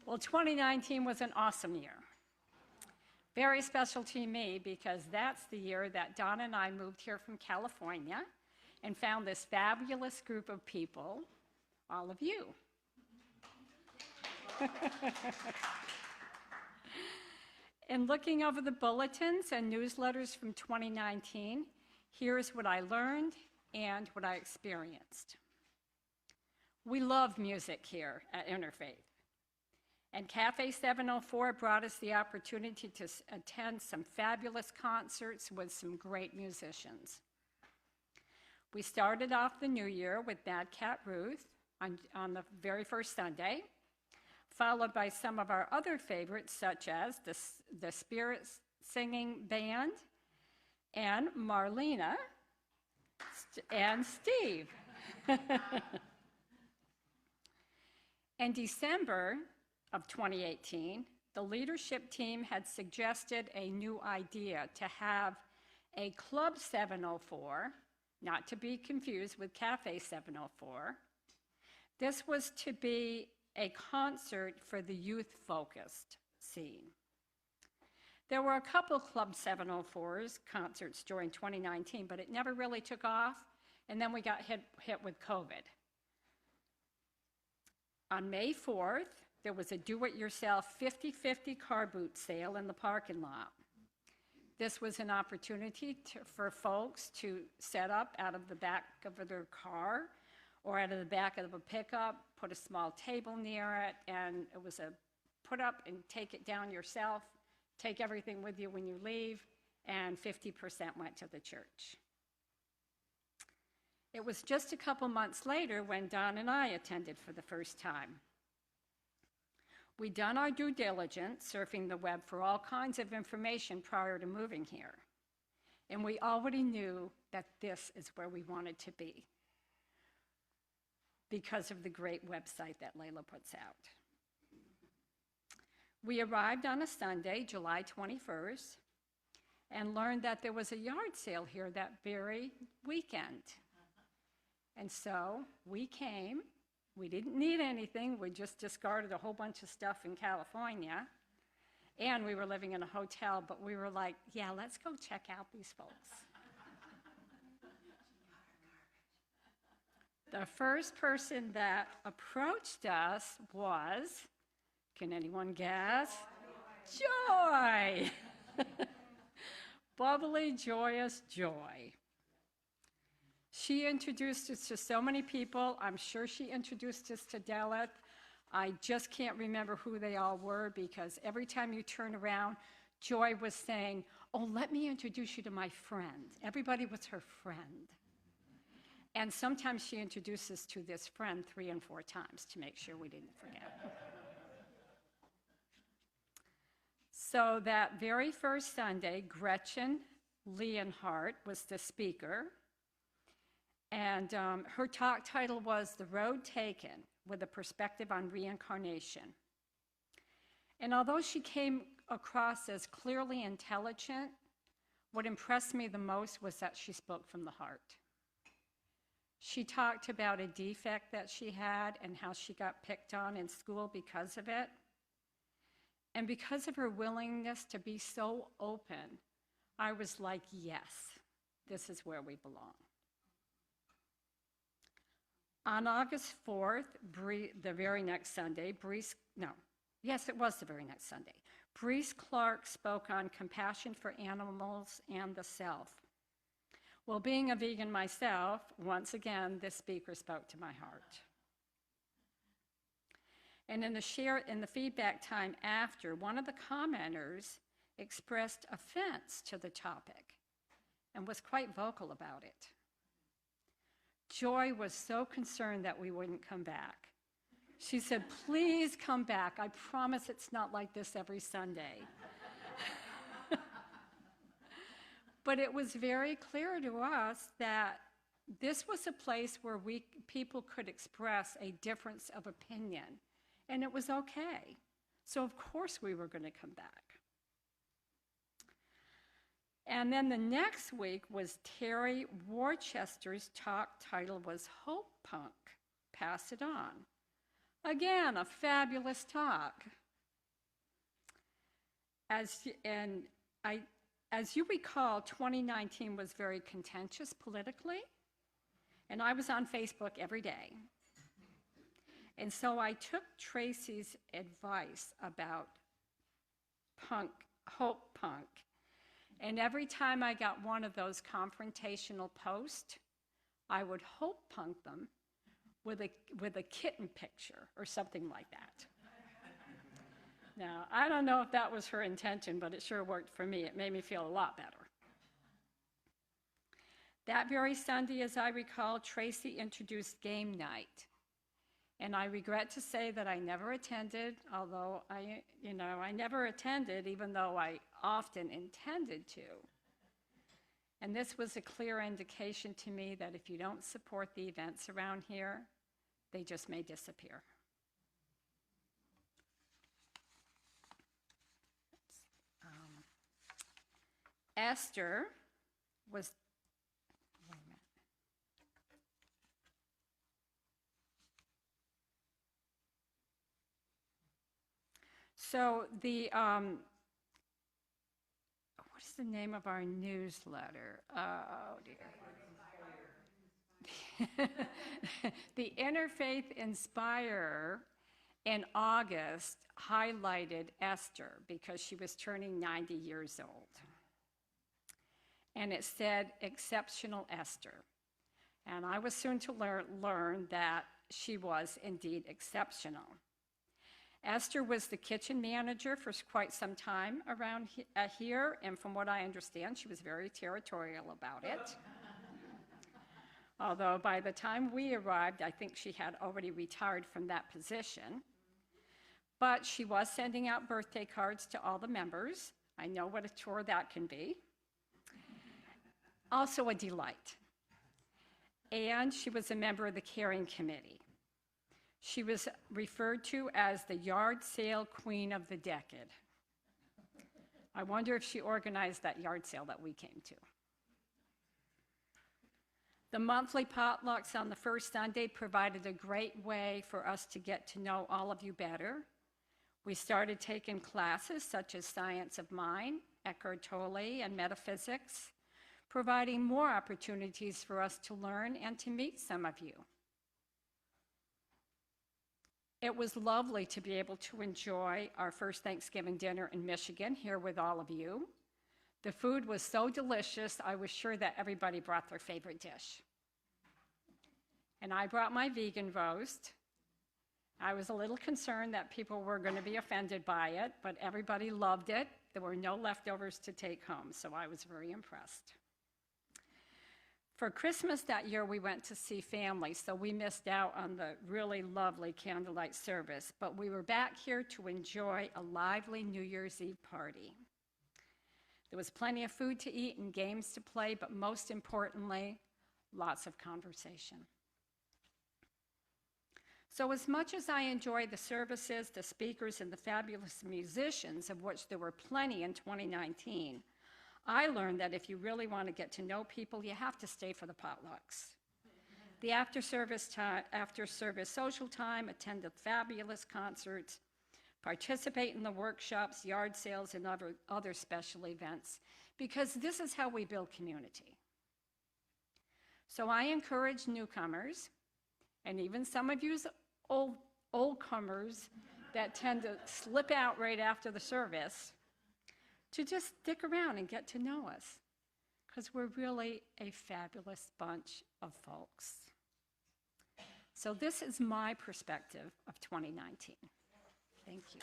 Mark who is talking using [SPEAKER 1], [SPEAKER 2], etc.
[SPEAKER 1] Well, 2019 was an awesome year. Very special to me because that's the year that Don and I moved here from California and found this fabulous group of people, all of you. In looking over the bulletins and newsletters from 2019, here's what I learned and what I experienced. We love music here at Interfaith. And Cafe 704 brought us the opportunity to attend some fabulous concerts with some great musicians. We started off the new year with Mad Cat Ruth on the very first Sunday, followed by some of our other favorites, such as the Spirit Singing Band and Marlena and Steve. In December of 2018, the leadership team had suggested a new idea to have a Club 704, not to be confused with Cafe 704. This was to be a concert for the youth-focused scene. There were a couple Club 704s concerts during 2019, but it never really took off, and then we got hit with COVID. On May 4th, there was a do-it-yourself 50-50 car boot sale in the parking lot. This was an opportunity for folks to set up out of the back of their car or out of the back of a pickup, put a small table near it, and it was a put up and take it down yourself, take everything with you when you leave, and 50% went to the church. It was just a couple months later when Don and I attended for the first time. We'd done our due diligence, surfing the web for all kinds of information prior to moving here. And we already knew that this is where we wanted to be because of the great website that Layla puts out. We arrived on a Sunday, July 21st, and learned that there was a yard sale here that very weekend. And so we came. We didn't need anything. We just discarded a whole bunch of stuff in California. And we were living in a hotel, but we were like, yeah, let's go check out these folks. The first person that approached us was, can anyone guess? Joy! Bubbly, joyous Joy. She introduced us to so many people. I'm sure she introduced us to Delith. I just can't remember who they all were because every time you turn around, Joy was saying, oh, let me introduce you to my friend. Everybody was her friend. And sometimes she introduced us to this friend 3 and 4 times to make sure we didn't forget. So that very first Sunday, Gretchen Leonhardt was the speaker. And her talk title was The Road Taken, with a Perspective on Reincarnation. And although she came across as clearly intelligent, what impressed me the most was that she spoke from the heart. She talked about a defect that she had and how she got picked on in school because of it. And because of her willingness to be so open, I was like, yes, this is where we belong. On August 4th, the very next Sunday, Brees Clark spoke on compassion for animals and the self. Well, being a vegan myself, once again, this speaker spoke to my heart. And in the feedback time after, one of the commenters expressed offense to the topic and was quite vocal about it. Joy was so concerned that we wouldn't come back. She said, please come back. I promise it's not like this every Sunday. But it was very clear to us that this was a place where people could express a difference of opinion, and it was okay. So of course we were going to come back. And then the next week was Terry Worcester's talk title was Hope Punk, Pass It On. Again, a fabulous talk. As you recall, 2019 was very contentious politically, and I was on Facebook every day. And so I took Tracy's advice about hope punk, and every time I got one of those confrontational posts, I would hope punk them with a kitten picture or something like that. Now, I don't know if that was her intention, but it sure worked for me. It made me feel a lot better. That very Sunday, as I recall, Tracy introduced game night. And I regret to say that I never attended, although I never attended, even though I often intended to. And this was a clear indication to me that if you don't support the events around here, they just may disappear. Esther was, wait a minute. So what is the name of our newsletter? Oh dear. The Interfaith Inspirer in August highlighted Esther because she was turning 90 years old. And it said, Exceptional Esther. And I was soon to learn that she was indeed exceptional. Esther was the kitchen manager for quite some time around here, and from what I understand, she was very territorial about it. Although by the time we arrived, I think she had already retired from that position. But she was sending out birthday cards to all the members. I know what a chore that can be. Also a delight. And she was a member of the caring committee. She was referred to as the yard sale queen of the decade. I wonder if she organized that yard sale that we came to. The monthly potlucks on the first Sunday provided a great way for us to get to know all of you better. We started taking classes such as Science of Mind, Eckhart Tolle, and Metaphysics, providing more opportunities for us to learn and to meet some of you. It was lovely to be able to enjoy our first Thanksgiving dinner in Michigan here with all of you. The food was so delicious, I was sure that everybody brought their favorite dish. And I brought my vegan roast. I was a little concerned that people were going to be offended by it, but everybody loved it. There were no leftovers to take home, so I was very impressed. For Christmas that year, we went to see family, so we missed out on the really lovely candlelight service, but we were back here to enjoy a lively New Year's Eve party. There was plenty of food to eat and games to play, but most importantly, lots of conversation. So as much as I enjoyed the services, the speakers, and the fabulous musicians, of which there were plenty in 2019, I learned that if you really want to get to know people, you have to stay for the potlucks. The after-service social time, attend the fabulous concerts, participate in the workshops, yard sales, and other special events, because this is how we build community. So I encourage newcomers, and even some of you old-comers that tend to slip out right after the service, to just stick around and get to know us, because we're really a fabulous bunch of folks. So this is my perspective of 2019. Thank you.